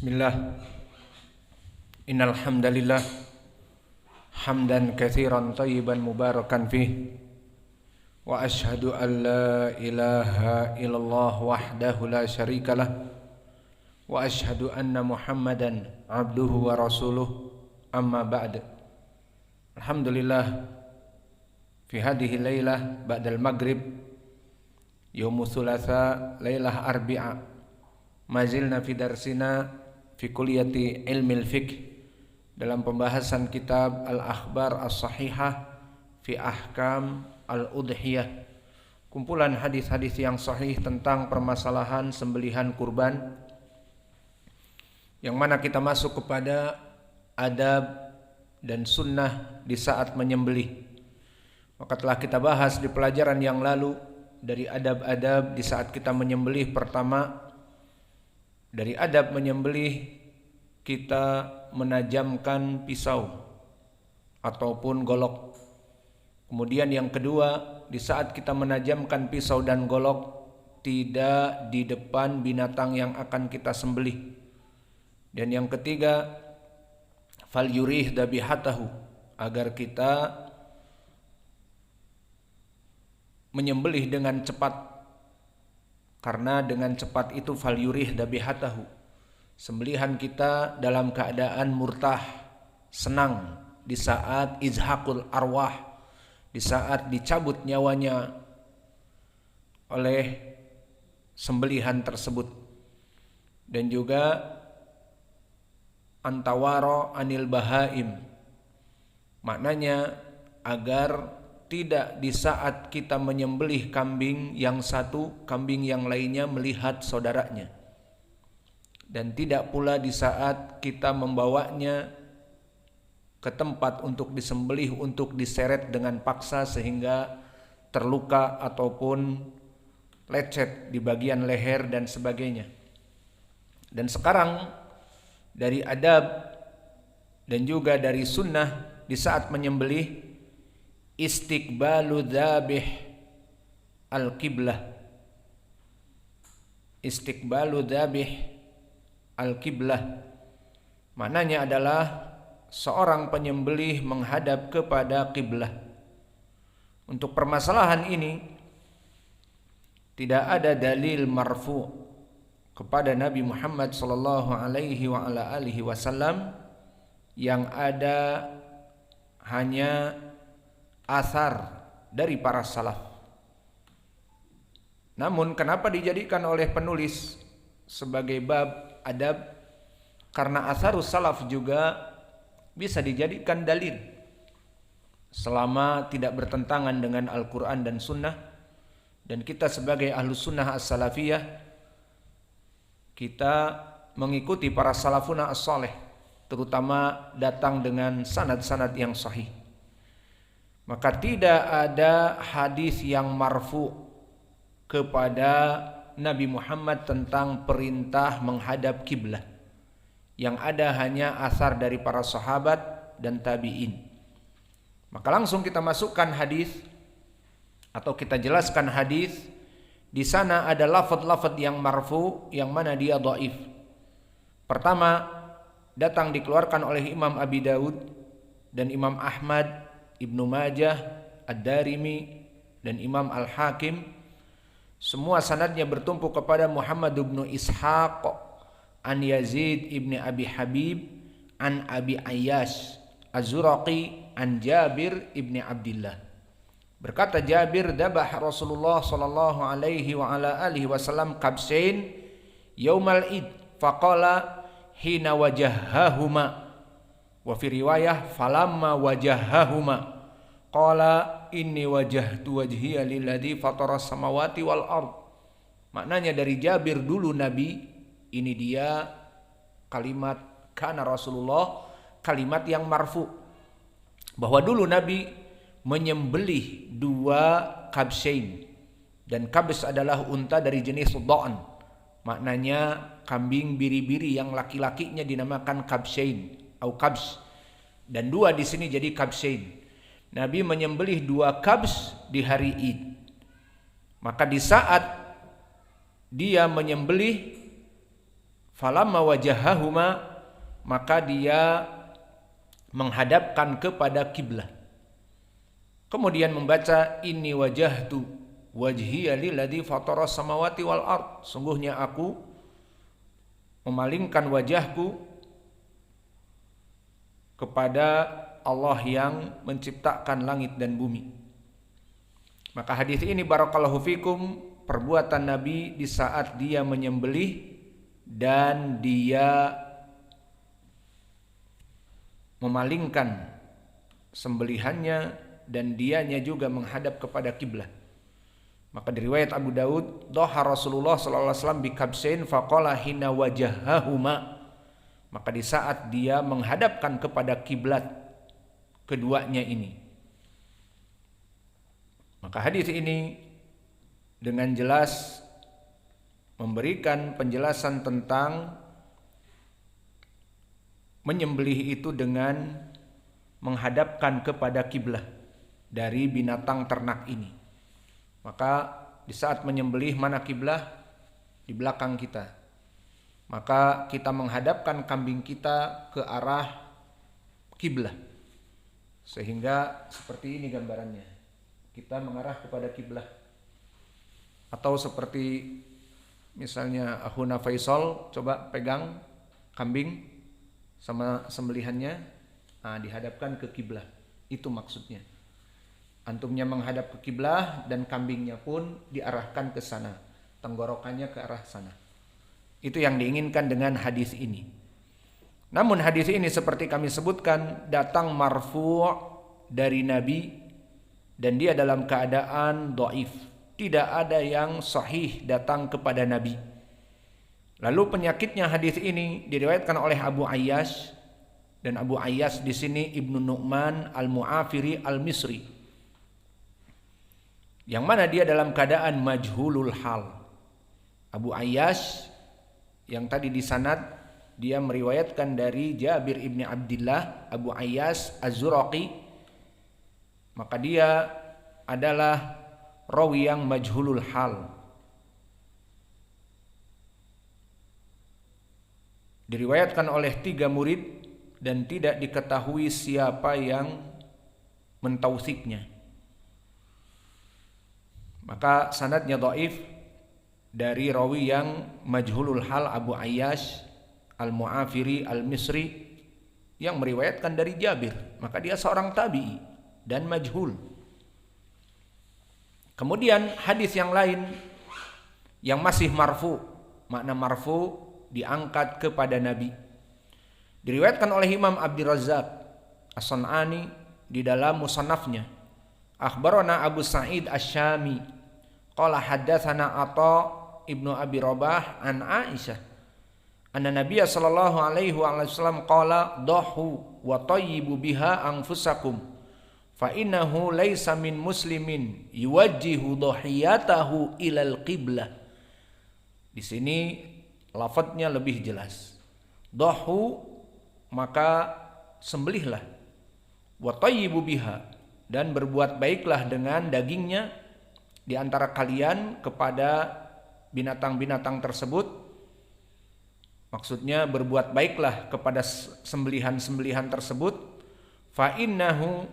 Bismillah. Innal hamdalillah hamdan katsiran thayyiban mubarakan fih. Wa asyhadu an la ilaha illallah wahdahu la syarikalah. Wa asyhadu anna Muhammadan abduhu wa rasuluh. Amma ba'd. Alhamdulillah fi hadhihi lailah ba'dal maghrib yaumus thulatsa lailah arbi'a mazilna fi darsina fi kulliyati ilmil fiqh dalam pembahasan kitab Al-Akhbar As-Sahihah fi Ahkam Al-Udhiyah, kumpulan hadis-hadis yang sahih tentang permasalahan sembelihan kurban, yang mana kita masuk kepada adab dan sunnah di saat menyembelih. Maka telah kita bahas di pelajaran yang lalu dari adab-adab di saat kita menyembelih. Pertama, dari adab menyembelih kita menajamkan pisau ataupun golok. Kemudian yang kedua, di saat kita menajamkan pisau dan golok tidak di depan binatang yang akan kita sembelih. Dan yang ketiga, fal yurih dabihatahu, agar kita menyembelih dengan cepat, karena dengan cepat itu fal yurih dabihatahu, sembelihan kita dalam keadaan murtah, senang di saat izhaqul arwah, di saat dicabut nyawanya oleh sembelihan tersebut. Dan juga antawaro anil bahaim, maknanya agar tidak di saat kita menyembelih kambing yang satu, kambing yang lainnya melihat saudaranya. Dan tidak pula di saat kita membawanya ke tempat untuk disembelih, untuk diseret dengan paksa sehingga terluka ataupun lecet di bagian leher dan sebagainya. Dan sekarang dari adab dan juga dari sunnah di saat menyembelih, istiqbalu dzabih al-qiblah. Istiqbalu dzabih al-qiblah maknanya adalah seorang penyembelih menghadap kepada qiblah. Untuk permasalahan ini tidak ada dalil marfu kepada Nabi Muhammad sallallahu alaihi wa ala alihi wasallam, yang ada hanya asar dari para salaf. Namun kenapa dijadikan oleh penulis sebagai bab adab? Karena asarus salaf juga bisa dijadikan dalil selama tidak bertentangan dengan Al-Quran dan Sunnah. Dan kita sebagai ahlus sunnah as-salafiyah, kita mengikuti para salafuna as-saleh, terutama datang dengan sanad-sanad yang sahih. Maka tidak ada hadis yang marfu kepada Nabi Muhammad tentang perintah menghadap kiblah. Yang ada hanya asar dari para sahabat dan tabi'in. Maka langsung kita masukkan hadis atau kita jelaskan hadis. Di sana ada lafaz-lafaz yang marfu yang mana dia dhaif. Pertama, datang dikeluarkan oleh Imam Abi Daud dan Imam Ahmad, Ibnu Majah, Ad-Darimi dan Imam Al-Hakim. Semua sanadnya bertumpu kepada Muhammad bin Ishaq an Yazid ibni Abi Habib an Abi Ayyash Az-Zuraqi an Jabir ibni Abdullah. Berkata Jabir, dabah Rasulullah sallallahu alaihi wa ala alihi wasallam kabsain yaumal id faqala hina wajahahuma, wa fi riwayah falamma wajahahuma qala inni wajahtu wajhiya lilladzi fataras samawati wal ard. Maknanya dari Jabir, dulu Nabi, ini dia kalimat kana Rasulullah, kalimat yang marfu, bahwa dulu Nabi menyembelih dua kabsain. Dan kabs adalah unta dari jenis dha'n, maknanya kambing biri-biri yang laki-lakinya dinamakan kabsain atau kabs, dan dua di sini jadi kabsain. Nabi menyembelih dua kabs di hari Id. Maka di saat dia menyembelih, Falamma wajahahuma, maka dia menghadapkan kepada kiblat. Kemudian membaca inni wajahtu wajhiya lilladzi fataras samawati wal ard. Sungguhnya aku memalingkan wajahku kepada Allah yang menciptakan langit dan bumi. Maka hadis ini barakallahu fikum, perbuatan Nabi di saat dia menyembelih dan dia memalingkan sembelihannya dan dianya juga menghadap kepada kiblat. Maka di riwayat Abu Daud, dhaha Rasulullah sallallahu alaihi wasallam bi kabsain faqala hina wajahahuma. Maka di saat dia menghadapkan kepada kiblat keduanya ini. Maka hadis ini dengan jelas memberikan penjelasan tentang menyembelih itu dengan menghadapkan kepada kiblat dari binatang ternak ini. Maka di saat menyembelih mana kiblat? Di belakang kita. Maka kita menghadapkan kambing kita ke arah kiblat. Sehingga seperti ini gambarannya. Kita mengarah kepada kiblat. Atau seperti misalnya Ahuna Faisal coba pegang kambing sama sembelihannya, dihadapkan ke kiblat. Itu maksudnya. Antumnya menghadap ke kiblat dan kambingnya pun diarahkan ke sana, tenggorokannya ke arah sana. Itu yang diinginkan dengan hadis ini. Namun hadis ini seperti kami sebutkan datang marfu' dari Nabi dan dia dalam keadaan dhaif. Tidak ada yang sahih datang kepada Nabi. Lalu penyakitnya hadis ini diriwayatkan oleh Abu Ayyash, dan Abu Ayyash di sini Ibnu Nu'man Al-Mu'afiri Al-Misri. Yang mana dia dalam keadaan majhulul hal. Abu Ayyash yang tadi di sanad dia meriwayatkan dari Jabir ibni Abdillah Abu Ayyash Az-Zuraqi. Maka dia adalah rawi yang majhulul hal. Diriwayatkan oleh 3 murid dan tidak diketahui siapa yang mentausiknya. Maka sanadnya dhaif dari rawi yang majhulul hal Abu Ayyash Al-Mu'afiri Al-Misri yang meriwayatkan dari Jabir. Maka dia seorang tabi'i dan majhul. Kemudian hadis yang lain yang masih marfu, makna marfu diangkat kepada Nabi. Diriwayatkan oleh Imam Abdur Razzaq As-San'ani di dalam musannafnya. Akhbarana Abu Sa'id Asy-Syami qala haddatsana Atha ibnu Abi Rabah an Aisyah anna Nabiy sallallahu alaihi wasallam qala dhahu wa tayyibu biha anfusakum fa innahu laisa min muslimin yuwajjihu dhahiyatahu ilal qiblah. Di sini lafadznya lebih jelas. Dhahu maka sembelihlah, wa tayyibu biha dan berbuat baiklah dengan dagingnya di antara kalian kepada binatang-binatang tersebut. Maksudnya berbuat baiklah kepada sembelihan-sembelihan tersebut. Fa innahu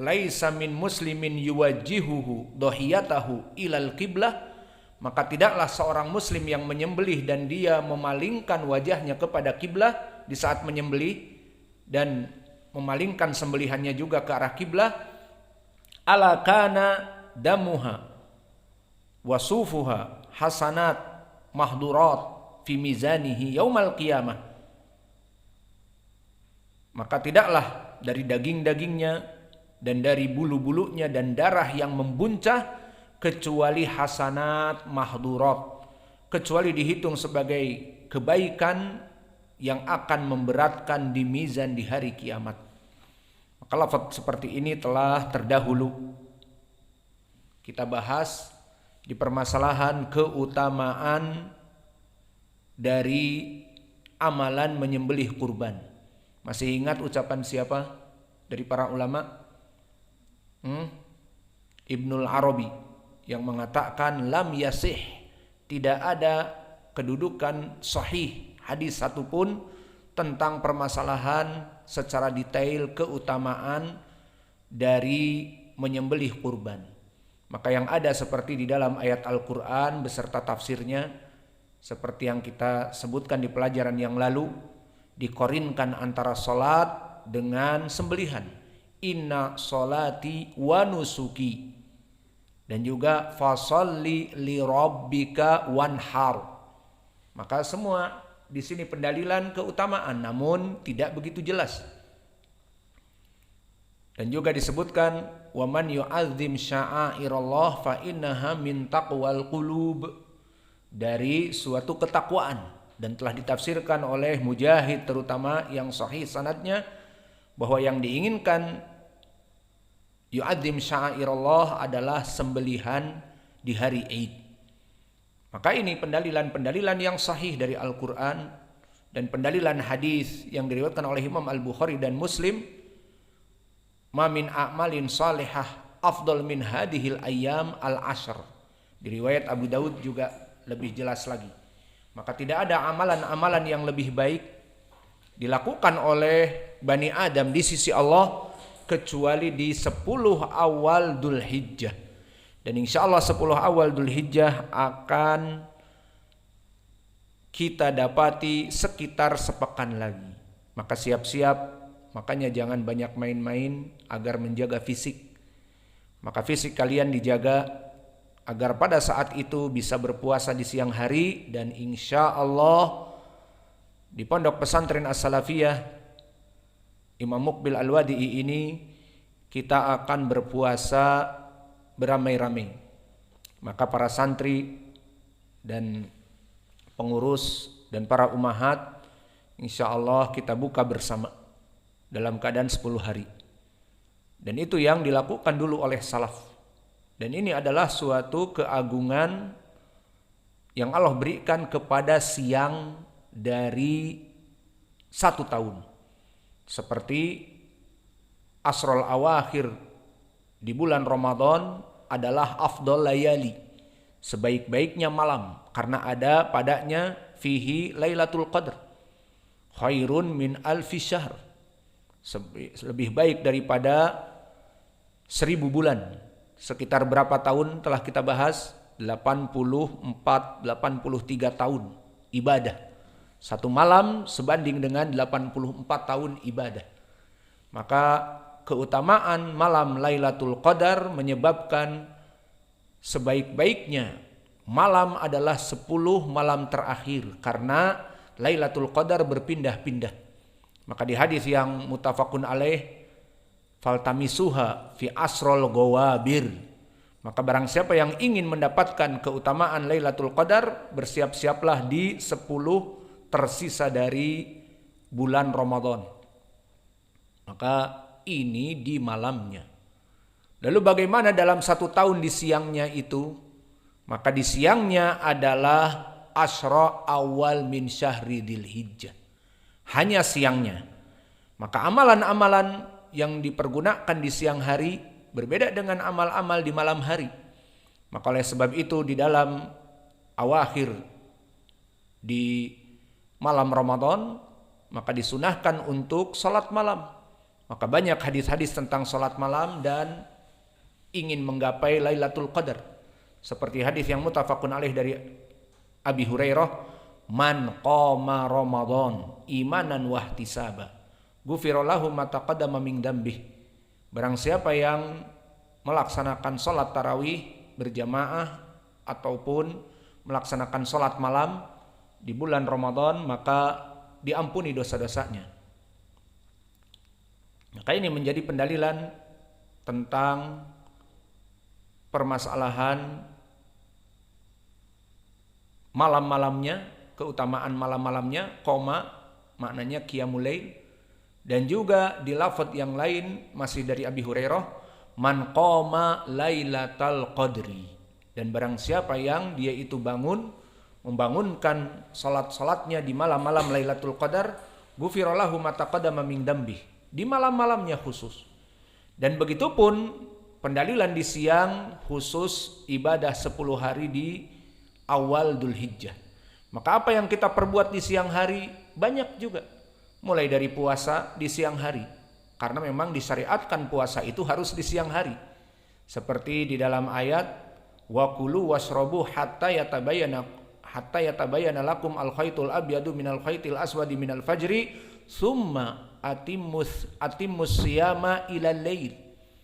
laisa min muslimin yuwajjihuhu dhahiyatahu ilal qiblah, maka tidaklah seorang muslim yang menyembelih dan dia memalingkan wajahnya kepada kiblat di saat menyembelih dan memalingkan sembelihannya juga ke arah kiblat, ala kana damuha wasufuha hasanat mahdurat fi mizanihi yaumal qiyamah. Maka tidaklah dari daging-dagingnya dan dari bulu-bulunya dan darah yang membuncah kecuali hasanat mahdurat, kecuali dihitung sebagai kebaikan yang akan memberatkan di mizan di hari kiamat. Maka lafaz seperti ini telah terdahulu kita bahas di permasalahan keutamaan dari amalan menyembelih kurban. Masih ingat ucapan siapa dari para ulama? Ibnul Arabi yang mengatakan lam yasih, tidak ada kedudukan sahih hadis satupun tentang permasalahan secara detail keutamaan dari menyembelih kurban. Maka yang ada seperti di dalam ayat Al-Quran beserta tafsirnya, seperti yang kita sebutkan di pelajaran yang lalu, dikorinkan antara solat dengan sembelihan. Inna solati wa nusuki, dan juga fasolli li rabbika wanhar. Maka semua di sini pendalilan keutamaan, namun tidak begitu jelas. Dan juga disebutkan wa man yu'azzim sya'airallah fa innaha min taqwal qulub, dari suatu ketakwaan, dan telah ditafsirkan oleh Mujahid terutama yang sahih sanadnya bahwa yang diinginkan yu'azzim sya'airallah adalah sembelihan di hari Id. Maka ini pendalilan-pendalilan yang sahih dari Al-Quran dan pendalilan hadis yang diriwayatkan oleh Imam Al-Bukhari dan Muslim. Ma min a'malin salihah afdal min hadhil ayyam al-ashr. Di riwayat Abu Daud juga lebih jelas lagi. Maka tidak ada amalan-amalan yang lebih baik dilakukan oleh Bani Adam di sisi Allah kecuali di 10 awal Dzul Hijjah. Dan insya Allah 10 awal Dzul Hijjah akan kita dapati sekitar sepekan lagi. Maka siap-siap, makanya jangan banyak main-main agar menjaga fisik. Maka fisik kalian dijaga agar pada saat itu bisa berpuasa di siang hari. Dan insya Allah di Pondok Pesantren As-Salafiyah Imam Muqbil Al-Wadi'i ini kita akan berpuasa beramai-ramai. Maka para santri dan pengurus dan para umahat, insya Allah kita buka bersama dalam keadaan 10 hari. Dan itu yang dilakukan dulu oleh salaf. Dan ini adalah suatu keagungan yang Allah berikan kepada siang dari 1 tahun. Seperti Asrul Awakhir di bulan Ramadan adalah afdol layali, sebaik-baiknya malam, karena ada padanya fihi Lailatul Qadr khairun min alfi syahr, lebih baik daripada 1000 bulan. Sekitar berapa tahun telah kita bahas? 83 tahun ibadah. Satu malam sebanding dengan 84 tahun ibadah. Maka keutamaan malam Lailatul Qadar menyebabkan sebaik-baiknya malam adalah 10 malam terakhir, karena Lailatul Qadar berpindah-pindah. Maka di hadis yang muttafaqun alaih, faltamisuha fi asrol gawabir, maka barang siapa yang ingin mendapatkan keutamaan Lailatul Qadar, bersiap-siaplah di 10 tersisa dari bulan Ramadan. Maka ini di malamnya. Lalu bagaimana dalam 1 tahun di siangnya itu? Maka di siangnya adalah asyra awal min syahri dzil hijjah. Hanya siangnya. Maka amalan-amalan yang dipergunakan di siang hari berbeda dengan amal-amal di malam hari. Maka oleh sebab itu di dalam awakhir di malam Ramadan, maka disunahkan untuk salat malam. Maka banyak hadis-hadis tentang salat malam dan ingin menggapai Lailatul Qadar. Seperti hadis yang muttafaqun alaih dari Abi Hurairah, man qama Ramadan imanan wahtisaba ghufira lahu ma taqaddama min dzambih. Barang siapa yang melaksanakan salat tarawih berjamaah ataupun melaksanakan salat malam di bulan Ramadan, maka diampuni dosa-dosanya. Maka ini menjadi pendalilan tentang permasalahan malam-malamnya, keutamaan malam-malamnya, maknanya qiyamul lail. Dan juga di lafaz yang lain masih dari Abi Hurairah, man qama lailatal qadri, dan barang siapa yang dia itu membangunkan salat-salatnya di malam-malam Lailatul Qadar, ghufira lahu ma taqaddama min dzambih, di malam-malamnya khusus. Dan begitupun pendalilan di siang khusus ibadah 10 hari di awal Dzul Hijjah. Maka apa yang kita perbuat di siang hari banyak juga. Mulai dari puasa di siang hari. Karena memang disyariatkan puasa itu harus di siang hari. Seperti di dalam ayat wa kulu washrabu hatta yatabayyana lakum al-khaytul abyadu minal khaytil aswadi minal fajri summa atimmus siyama ilal lail.